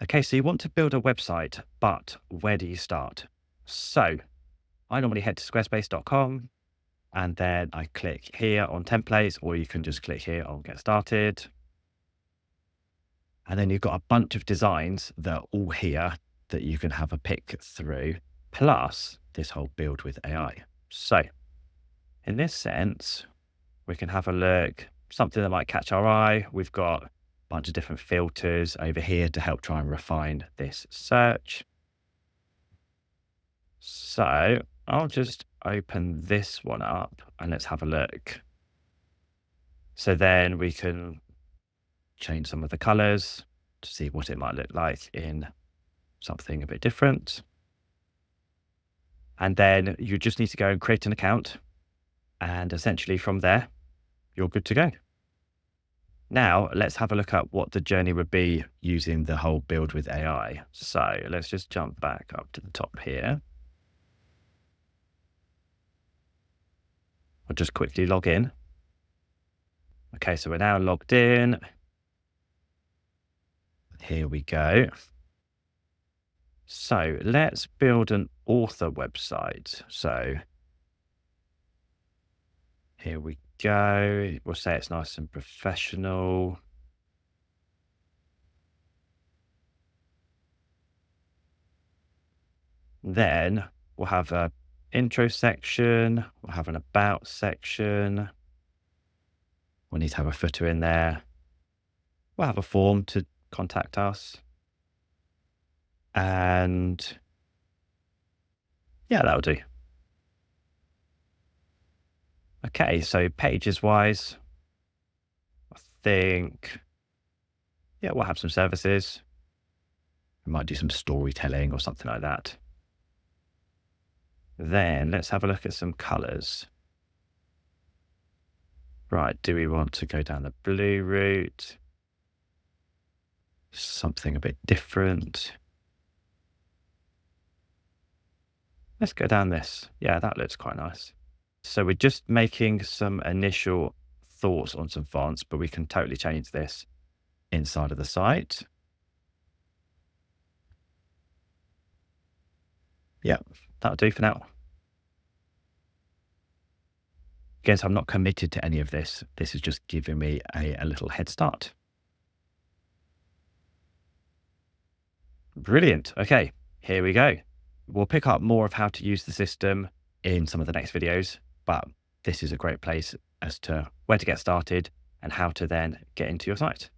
Okay, so you want to build a website, but where do you start? So I normally head to squarespace.com and then I click here on templates, or you can just click here on get started. And then you've got a bunch of designs that are all here that you can have a pick through, plus this whole build with AI. So in this sense, we can have a look, something that might catch our eye. We've got a bunch of different filters over here to help try and refine this search. So I'll just open this one up and let's have a look. So then we can change some of the colors to see what it might look like in something a bit different. And then you just need to go and create an account. And essentially from there, you're good to go. Now, let's have a look at what the journey would be using the whole build with AI. So let's just jump back up to the top here. I'll just quickly log in. Okay, so we're now logged in. Here we go. So let's build an author website. So here we go. We'll say it's nice and professional. Then we'll have an intro section. We'll have an about section. We'll need to have a footer in there. We'll have a form to contact us. And yeah, that'll do. Okay, so pages wise, I think, yeah, we'll have some services. We might do some storytelling or something like that. Then let's have a look at some colors. Right, do we want to go down the blue route? Something a bit different. Let's go down this. Yeah, that looks quite nice. So we're just making some initial thoughts on some fonts, but we can totally change this inside of the site. Yeah, that'll do for now. Again, so I'm not committed to any of this. This is just giving me a little head start. Brilliant. Okay, here we go. We'll pick up more of how to use the system in some of the next videos, but this is a great place as to where to get started and how to then get into your site.